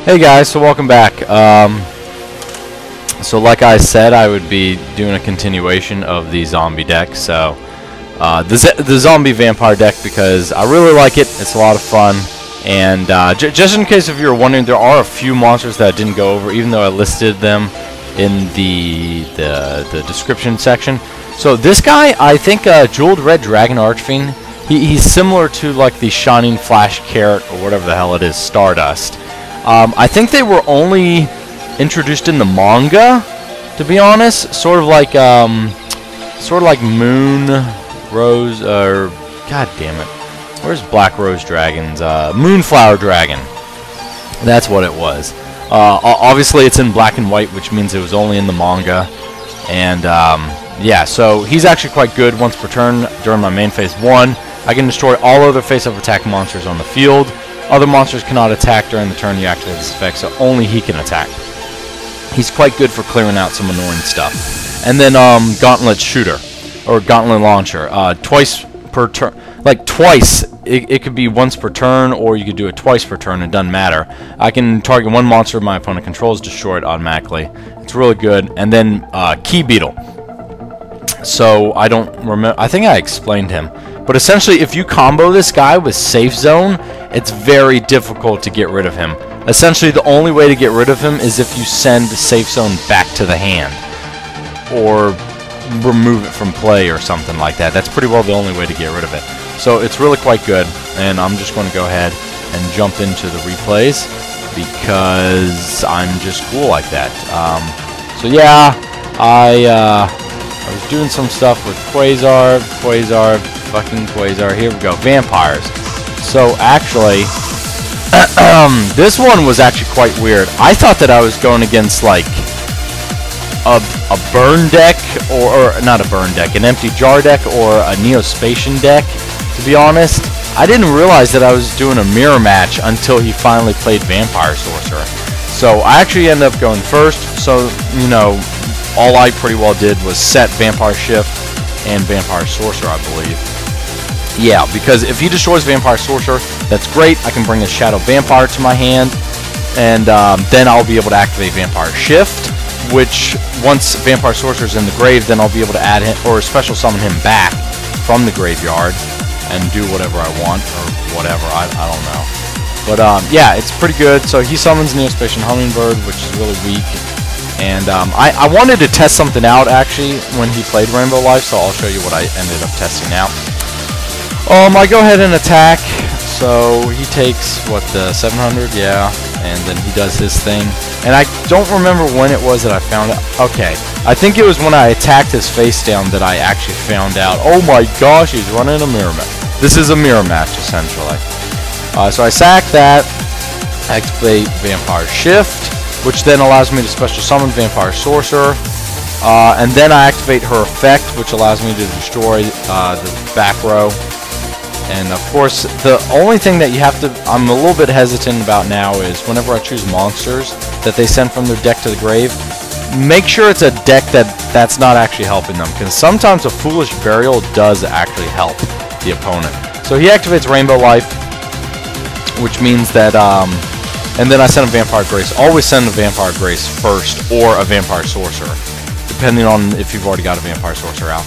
Hey guys, so welcome back. So like I said, I would be doing a continuation of the zombie deck. So the zombie vampire deck, because I really like it. It's a lot of fun. And just in case if you're wondering, there are a few monsters that I didn't go over, even though I listed them in the description section. So this guy, I think, Jewled Red Dragon Archfiend. He's similar to like the Shining Flash Carrot or whatever the hell it is, Stardust. I think they were only introduced in the manga, to be honest. Sort of like Moon Rose, or god damn it, where's Black Rose Dragons? Moonflower Dragon. That's what it was. Obviously, it's in black and white, which means it was only in the manga. And yeah, so he's actually quite good. Once per turn during my main phase 1, I can destroy all other face-up attack monsters on the field. Other monsters cannot attack during the turn you activate this effect, so only he can attack. He's quite good for clearing out some annoying stuff. And then Gauntlet Shooter, or Gauntlet Launcher. Twice per turn, like twice. It could be once per turn, or you could do it twice per turn. It doesn't matter. I can target one monster my opponent controls, destroy it automatically. It's really good. And then Key Beetle. So I don't remember. I think I explained him. But essentially, if you combo this guy with Safe Zone, it's very difficult to get rid of him. Essentially, the only way to get rid of him is if you send Safe Zone back to the hand, or remove it from play or something like that. That's pretty well the only way to get rid of it. So it's really quite good, and I'm just going to go ahead and jump into the replays because I'm just cool like that. So yeah, I was doing some stuff with Quasar, fucking Quasar. Here we go, vampires. So actually, this one was actually quite weird. I thought that I was going against like a burn deck, or not a burn deck, an empty jar deck, or a Neospatian deck. To be honest, I didn't realize that I was doing a mirror match until he finally played Vampire Sorcerer. So I actually ended up going first. So you know, all I pretty well did was set Vampire Shift and Vampire Sorcerer, I believe. Yeah, because if he destroys Vampire Sorcerer, that's great. I can bring a Shadow Vampire to my hand, and then I'll be able to activate Vampire Shift, which once Vampire Sorcerer is in the grave, then I'll be able to add him, or special summon him back from the graveyard and do whatever I want, or whatever, I don't know. But yeah, it's pretty good. So he summons Neospatian Hummingbird, which is really weak. And I wanted to test something out, actually, when he played Rainbow Life, so I'll show you what I ended up testing out. I go ahead and attack, so he takes, what, the 700? Yeah, and then he does his thing. And I don't remember when it was that I found out. Okay, I think it was when I attacked his face down that I actually found out, oh my gosh, he's running a mirror match. This is a mirror match, essentially. So I sack that, activate Vampire Shift, which then allows me to special summon Vampire Sorcerer, and then I activate her effect, which allows me to destroy the back row. And of course, the only thing that you have to, I'm a little bit hesitant about now, is whenever I choose monsters that they send from their deck to the grave, make sure it's a deck that's not actually helping them, because sometimes a Foolish Burial does actually help the opponent. So he activates Rainbow Life, which means that, and then I send a Vampire Grace. Always send a Vampire Grace first, or a Vampire Sorcerer, depending on if you've already got a Vampire Sorcerer out.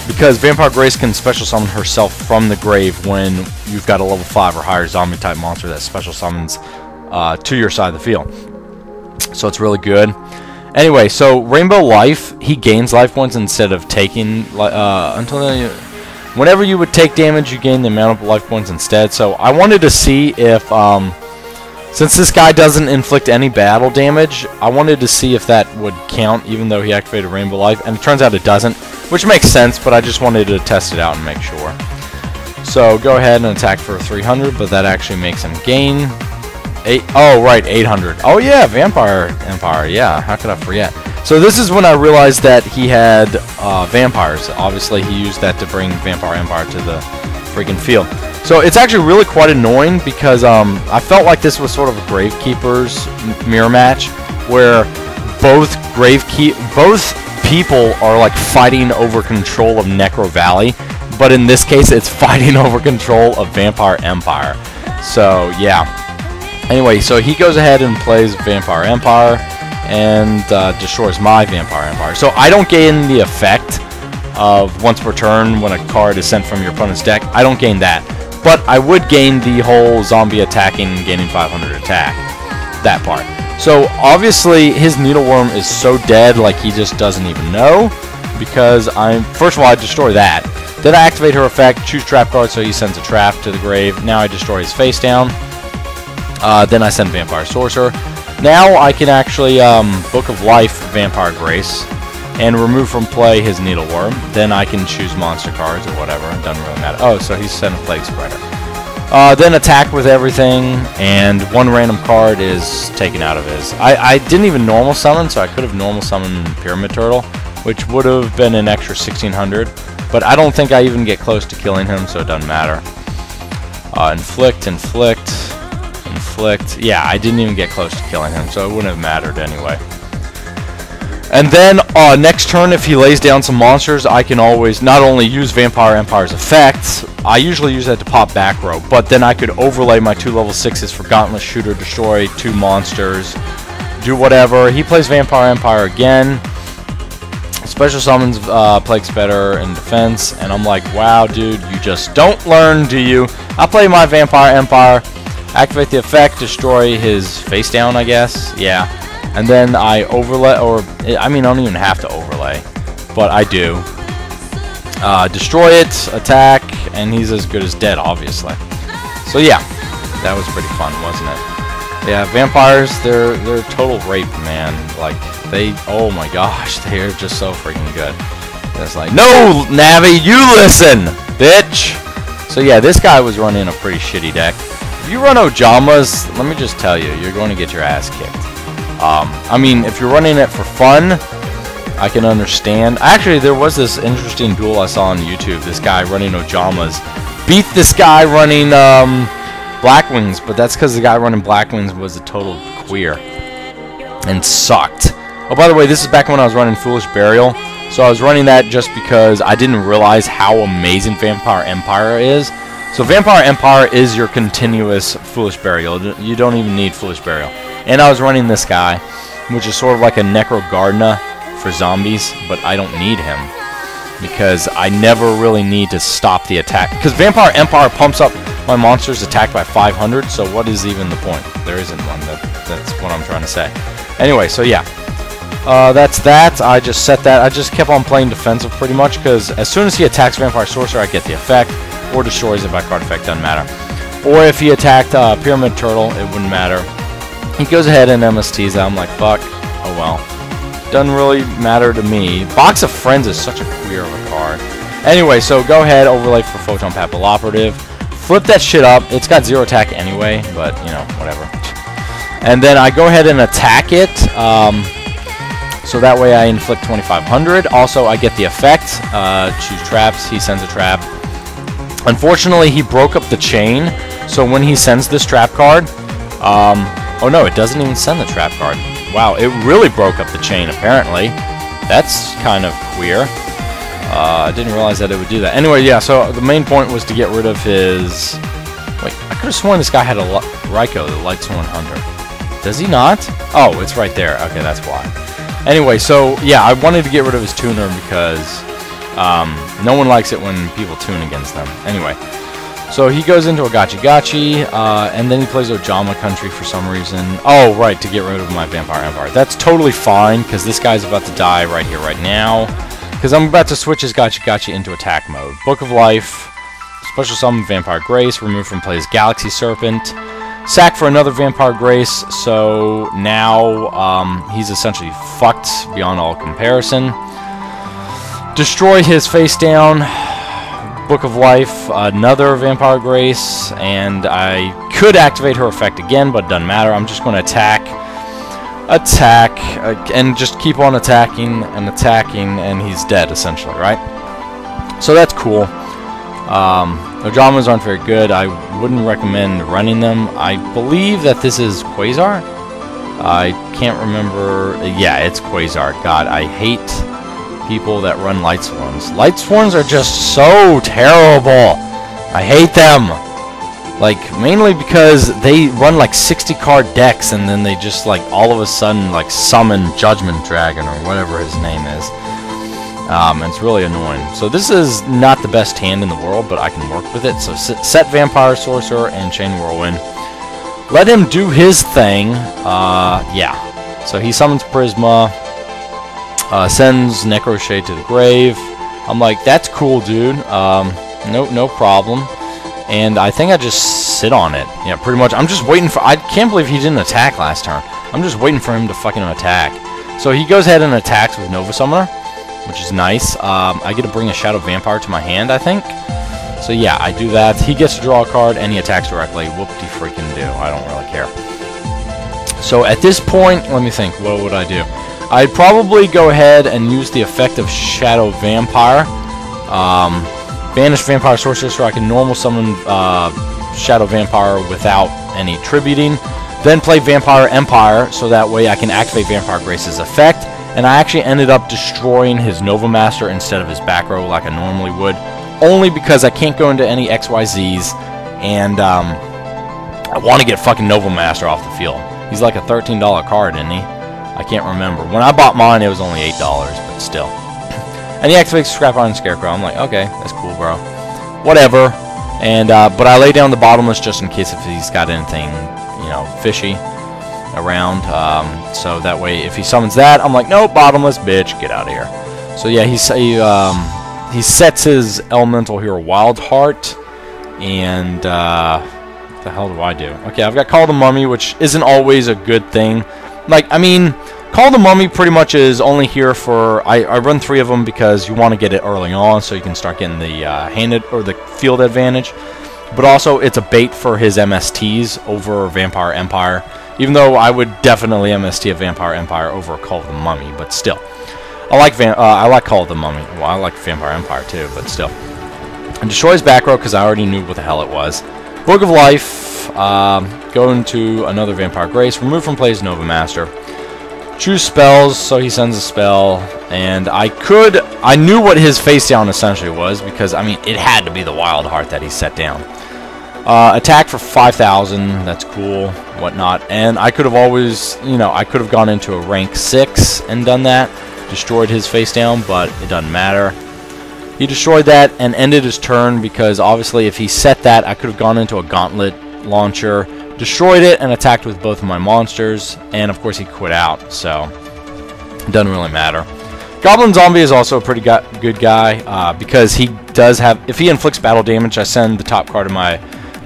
Because Vampire Grace can special summon herself from the grave when you've got a level 5 or higher zombie type monster that special summons to your side of the field. So it's really good. Anyway, so Rainbow Life, he gains life points instead of taking, whenever you would take damage, you gain the amount of life points instead. So I wanted to see if, since this guy doesn't inflict any battle damage, I wanted to see if that would count even though he activated Rainbow Life, and it turns out it doesn't, which makes sense, but I just wanted to test it out and make sure. So go ahead and attack for 300, but that actually makes him gain 800. Oh yeah, Vampire Empire, yeah, how could I forget? So this is when I realized that he had vampires. Obviously he used that to bring Vampire Empire to the freaking field. So it's actually really quite annoying because I felt like this was sort of a Gravekeeper's mirror match, where both people are like fighting over control of Necro Valley, but in this case it's fighting over control of Vampire Empire. So yeah, Anyway, so he goes ahead and plays Vampire Empire and destroys my Vampire Empire. So I don't gain the effect of once per turn when a card is sent from your opponent's deck. I don't gain that. But I would gain the whole zombie attacking and gaining 500 attack. That part. So obviously his needleworm is so dead, like he just doesn't even know. Because first of all, I destroy that. Then I activate her effect, choose trap card, so he sends a trap to the grave. Now I destroy his face down. Then I send Vampire Sorcerer. Now I can actually Book of Life Vampire Grace and remove from play his Needleworm. Then I can choose monster cards or whatever. It doesn't really matter. Oh, so he's sent a Plaugespreader. Then attack with everything, and one random card is taken out of his. I didn't even normal summon, so I could have normal summoned Pyramid Turtle, which would have been an extra 1600. But I don't think I even get close to killing him, so it doesn't matter. Inflict, inflict, inflict. Yeah, I didn't even get close to killing him, so it wouldn't have mattered anyway. And then next turn, if he lays down some monsters, I can always not only use Vampire Empire's effects, I usually use that to pop back row, but then I could overlay my 2 level 6s for Gauntlet Shooter, destroy 2 monsters, do whatever. He plays Vampire Empire again, special summons Plaugespreader in defense, and I'm like, wow, dude, you just don't learn, do you? I play my Vampire Empire, activate the effect, destroy his face down, I guess, yeah. And then I overlay, or, I mean, I don't even have to overlay, but I do. Destroy it, attack, and he's as good as dead, obviously. So yeah, that was pretty fun, wasn't it? Yeah, vampires, they're total rape, man. Like, oh my gosh, they're just so freaking good. It's like, no, Navi, you listen, bitch! So yeah, this guy was running a pretty shitty deck. If you run Ojamas, let me just tell you, you're going to get your ass kicked. I mean, if you're running it for fun, I can understand. Actually, there was this interesting duel I saw on YouTube. This guy running Ojamas beat this guy running Blackwings, but that's because the guy running Blackwings was a total queer and sucked. Oh, by the way, this is back when I was running Foolish Burial. So I was running that just because I didn't realize how amazing Vampire Empire is. So Vampire Empire is your continuous Foolish Burial. You don't even need Foolish Burial. And I was running this guy, which is sort of like a Necro Gardner for zombies, but I don't need him because I never really need to stop the attack. Because Vampire Empire pumps up my monster's attack by 500, so what is even the point? There isn't one. That's what I'm trying to say. Anyway, so yeah. That's that. I just set that. I just kept on playing defensive pretty much, because as soon as he attacks Vampire Sorcerer, I get the effect, or destroys it by card effect, doesn't matter. Or if he attacked Pyramid Turtle, it wouldn't matter. He goes ahead and MSTs that. I'm like, fuck, oh well. Doesn't really matter to me. Box of Friends is such a queer of a card. Anyway, so go ahead, overlay for Photon Papilloperative. Flip that shit up. It's got 0 attack anyway, but, you know, whatever. And then I go ahead and attack it. So that way I inflict 2,500. Also, I get the effect. Choose traps. He sends a trap. Unfortunately, he broke up the chain. So when he sends this trap card... oh no, it doesn't even send the trap card. Wow, it really broke up the chain, apparently. That's kind of queer. I didn't realize that it would do that. Anyway, yeah, so the main point was to get rid of his... Wait, I could have sworn this guy had a Raikou that lights 100. Does he not? Oh, it's right there. Okay, that's why. Anyway, so, yeah, I wanted to get rid of his tuner because no one likes it when people tune against them. Anyway. So he goes into a Gachi, and then he plays Ojama Country for some reason. Oh, right, to get rid of my Vampire Empire. That's totally fine, because this guy's about to die right here, right now. Because I'm about to switch his Gachi into attack mode. Book of Life, special summon Vampire Grace, remove from play his Galaxy Serpent, sack for another Vampire Grace, so now he's essentially fucked beyond all comparison. Destroy his face down. Book of Life, another Vampire Grace, and I could activate her effect again, but it doesn't matter. I'm just going to attack, and just keep on attacking, and he's dead, essentially, right? So that's cool. Ojamas aren't very good. I wouldn't recommend running them. I believe that this is Quasar. I can't remember. Yeah, it's Quasar. God, I hate... people that run Light Swarms. Light Swarms are just so terrible. I hate them. Like, mainly because they run like 60 card decks and then they just like all of a sudden like summon Judgment Dragon or whatever his name is. And it's really annoying. So this is not the best hand in the world, but I can work with it. So set Vampire Sorcerer and Chain Whirlwind. Let him do his thing. Yeah. So he summons Prisma. Sends Necroshade to the grave. I'm like, that's cool, dude. No problem. And I think I just sit on it. Yeah, pretty much. I'm just waiting for... I can't believe he didn't attack last turn. I'm just waiting for him to fucking attack. So he goes ahead and attacks with Nova Summoner, which is nice. I get to bring a Shadow Vampire to my hand, I think. So yeah, I do that. He gets to draw a card, and he attacks directly. Whoop-de-freaking-do. I don't really care. So at this point, let me think. What would I do? I'd probably go ahead and use the effect of Shadow Vampire. Banish Vampire Sorcerer so I can normal summon Shadow Vampire without any tributing. Then play Vampire Empire so that way I can activate Vampire Grace's effect. And I actually ended up destroying his Nova Master instead of his back row like I normally would. Only because I can't go into any XYZs. And I want to get fucking Nova Master off the field. He's like a $13 card, isn't he? I can't remember. When I bought mine, it was only $8, but still. And he activates Scrap Iron Scarecrow. I'm like, okay, that's cool, bro. Whatever. And but I lay down the Bottomless just in case if he's got anything, you know, fishy around. So that way, if he summons that, I'm like, no, Bottomless, bitch, get out of here. So yeah, he sets his Elemental here, Wild Heart, and what the hell do I do? Okay, I've got Call the Mummy, which isn't always a good thing. Like, I mean, Call the Mummy pretty much is only here for... I run 3 of them because you want to get it early on so you can start getting the handed or the field advantage. But also, it's a bait for his MSTs over Vampire Empire. Even though I would definitely MST a Vampire Empire over Call of the Mummy, but still. I like Call of the Mummy. Well, I like Vampire Empire too, but still. And destroys back row because I already knew what the hell it was. Book of Life. Go into another Vampire Grace. Remove from play his Nova Master. Choose spells, so he sends a spell. And I knew what his face down essentially was because, I mean, it had to be the Wild Heart that he set down. Attack for 5,000, that's cool, whatnot. And I could have always, you know, I could have gone into a rank 6 and done that. Destroyed his face down, but it doesn't matter. He destroyed that and ended his turn because obviously if he set that, I could have gone into a Gauntlet launcher, destroyed it, and attacked with both of my monsters. And of course he quit out, so it doesn't really matter. Goblin Zombie is also a pretty good guy because he does have, if he inflicts battle damage, I send the top card of my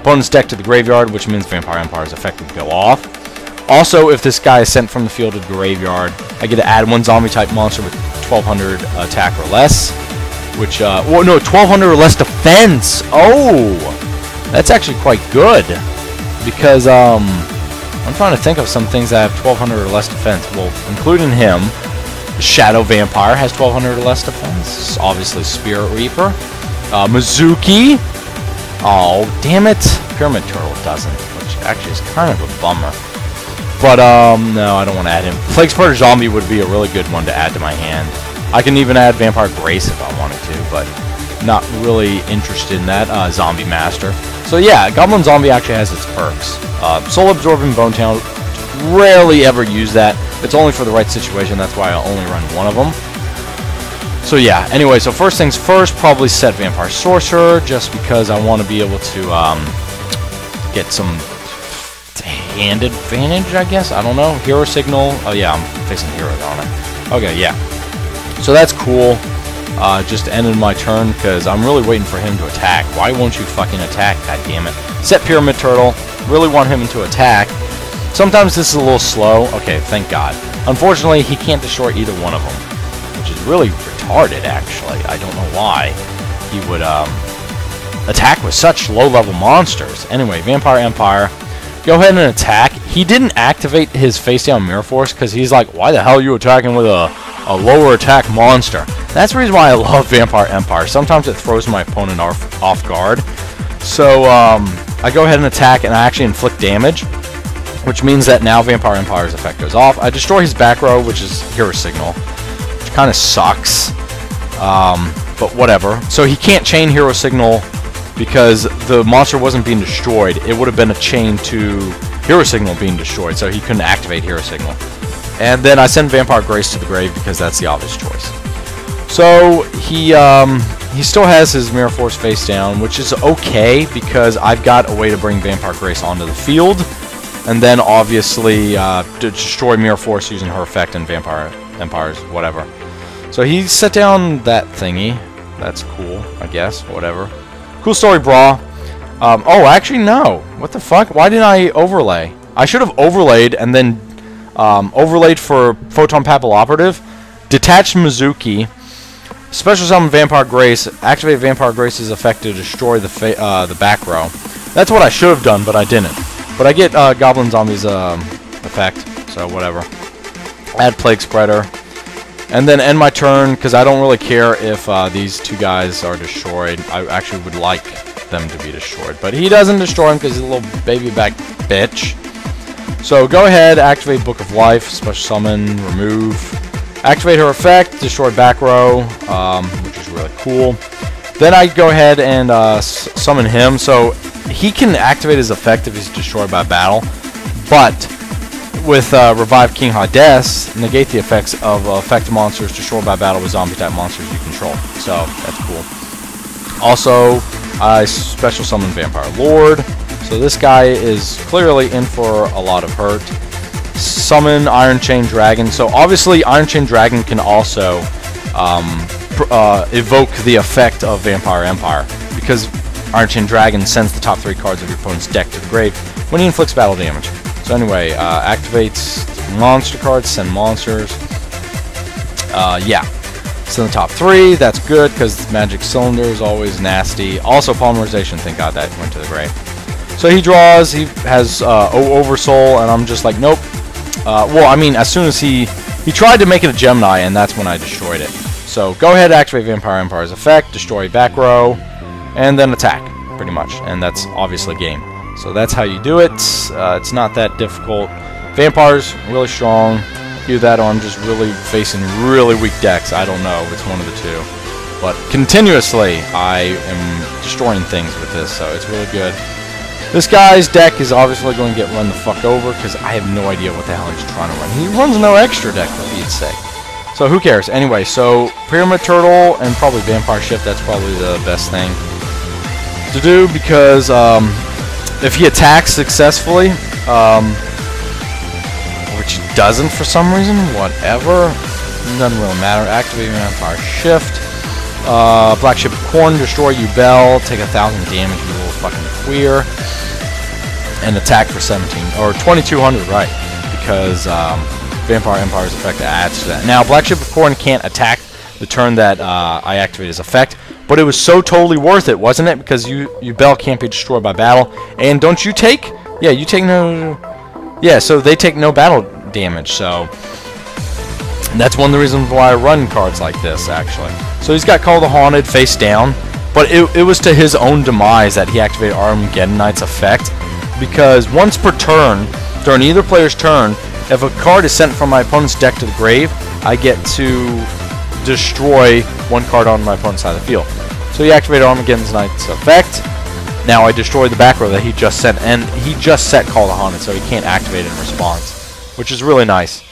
opponent's deck to the graveyard, which means Vampire Empire's effect would go off. Also, if this guy is sent from the field to the graveyard, I get to add 1 zombie-type monster with 1,200 attack or less, which, well, no, 1,200 or less defense! Oh! That's actually quite good, because, I'm trying to think of some things that have 1,200 or less defense. Well, including him, Shadow Vampire has 1,200 or less defense, obviously Spirit Reaper, Mezuki, oh, damn it, Pyramid Turtle doesn't, which actually is kind of a bummer. But, no, I don't want to add him. Plaugespreader Zombie would be a really good one to add to my hand. I can even add Vampire Grace if I wanted to, but not really interested in that. Zombie Master. So, yeah, Goblin Zombie actually has its perks. Soul Absorbing Bone Talent, rarely ever use that. It's only for the right situation, that's why I only run 1 of them. So, yeah, anyway, so first things first, probably set Vampire Sorcerer, just because I want to be able to get some hand advantage, I guess. I don't know. Hero Signal. Oh, yeah, I'm facing heroes on it. Okay, yeah. So that's cool. Just ended my turn because I'm really waiting for him to attack. Why won't you fucking attack? God damn it. Set Pyramid Turtle. Really want him to attack. Sometimes this is a little slow. Okay, thank God. Unfortunately, he can't destroy either one of them, which is really retarded, actually. I don't know why he would attack with such low-level monsters. Anyway, Vampire Empire. Go ahead and attack. He didn't activate his face-down Mirror Force because he's like, why the hell are you attacking with a lower attack monster? That's the reason why I love Vampire Empire. Sometimes it throws my opponent off guard. So I go ahead and attack, and I actually inflict damage, which means that now Vampire Empire's effect goes off. I destroy his back row, which is Hero Signal, which kind of sucks, but whatever. So he can't chain Hero Signal because the monster wasn't being destroyed. It would have been a chain to Hero Signal being destroyed, so he couldn't activate Hero Signal. And then I send Vampire Grace to the grave because that's the obvious choice. So he still has his Mirror Force face down, which is okay because I've got a way to bring Vampire Grace onto the field, and then obviously to destroy Mirror Force using her effect and Vampire Empires, whatever. So he set down that thingy. That's cool, I guess. Whatever. Cool story, brah. Oh, actually, no. What the fuck? Why didn't I overlay? I should have overlaid and then overlaid for Photon Papilloperative, detached Mezuki, special summon Vampire Grace, activate Vampire Grace's effect to destroy the back row. That's what I should have done, but I didn't. But I get Goblin Zombie's effect, so whatever. Add Plaugespreader. And then end my turn, because I don't really care if these two guys are destroyed. I actually would like them to be destroyed. But he doesn't destroy them because he's a little baby back bitch. So go ahead, activate Book of Life, special summon, remove. Activate her effect, destroy back row, which is really cool. Then I go ahead and summon him. So he can activate his effect if he's destroyed by battle. But with Revive King Hades, negate the effects of effect monsters destroyed by battle with zombie-type monsters you control. So, that's cool. Also, I special summon Vampire Lord. So this guy is clearly in for a lot of hurt. Summon Iron Chain Dragon. So obviously, Iron Chain Dragon can also evoke the effect of Vampire Empire, because Iron Chain Dragon sends the top 3 cards of your opponent's deck to the grave when he inflicts battle damage. So anyway, activates monster cards, send monsters. Yeah. So in the top 3, that's good, because Magic Cylinder is always nasty. Also Polymerization, thank God that went to the grave. So he draws, he has Oversoul, and I'm just like, nope. Well, I mean, as soon as he tried to make it a Gemini, and that's when I destroyed it. So go ahead, activate Vampire Empire's effect, destroy back row, and then attack, pretty much. And that's obviously game. So that's how you do it. It's not that difficult. Vampire's really strong. Either that or I'm just really facing really weak decks. I don't know. It's one of the two. But continuously, I am destroying things with this, so it's really good. This guy's deck is obviously going to get run the fuck over because I have no idea what the hell he's trying to run. He runs no extra deck, for Pete's sake. So who cares? Anyway, so Pyramid Turtle and probably Vampire Shift, that's probably the best thing to do because if he attacks successfully, which he doesn't for some reason, whatever, doesn't really matter. Activate Vampire Shift. Black Ship of Corn, destroy Yugioh, take 1,000 damage, you little fucking queer, and attack for 17 or 2,200, right? Because Vampire Empire's effect adds to that. Now, Black Ship of Corn can't attack the turn that I activate his effect, but it was so totally worth it, wasn't it? Because Yugioh can't be destroyed by battle, and don't you take? Yeah, you take no. Yeah, so they take no battle damage. So that's one of the reasons why I run cards like this, actually. So he's got Call the Haunted face down, but it was to his own demise that he activated Armageddon Knight's effect, because once per turn, during either player's turn, if a card is sent from my opponent's deck to the grave, I get to destroy one card on my opponent's side of the field. So he activated Armageddon Knight's effect. Now I destroy the back row that he just sent, and he just set Call the Haunted, so he can't activate it in response, which is really nice.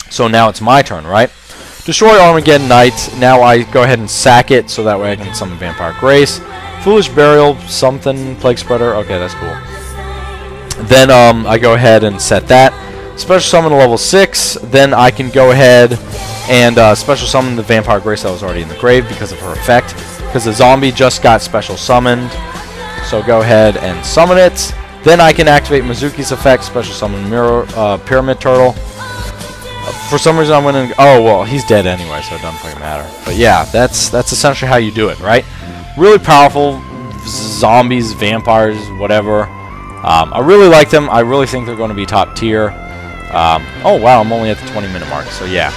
So now it's my turn, right? Destroy Armageddon Knight. Now I go ahead and sack it, so that way I can summon Vampire Grace. Foolish Burial, something, Plaugespreader. Okay, that's cool. Then I go ahead and set that. Special summon to level 6. Then I can go ahead and special summon the Vampire Grace that was already in the grave because of her effect. Because the zombie just got special summoned. So go ahead and summon it. Then I can activate Mezuki's effect, special summon Pyramid Turtle. For some reason I'm going to... Oh, well, he's dead anyway, so it doesn't fucking matter. But yeah, that's essentially how you do it, right? Really powerful zombies, vampires, whatever. I really like them. I really think they're going to be top tier. Oh, wow, I'm only at the 20-minute mark, so yeah.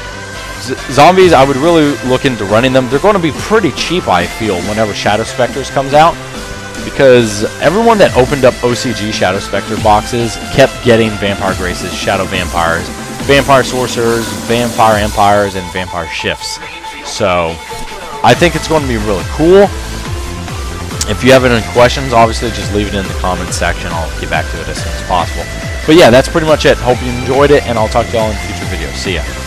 Zombies, I would really look into running them. They're going to be pretty cheap, I feel, whenever Shadow Spectres comes out. Because everyone that opened up OCG Shadow Spectre boxes kept getting Vampire Graces, Shadow Vampires, Vampire Sorcerers, Vampire Empires, and Vampire Shifts. So, I think it's going to be really cool. If you have any questions, obviously just leave it in the comments section. I'll get back to it as soon as possible. But yeah, that's pretty much it. Hope you enjoyed it, and I'll talk to y'all in future videos. See ya.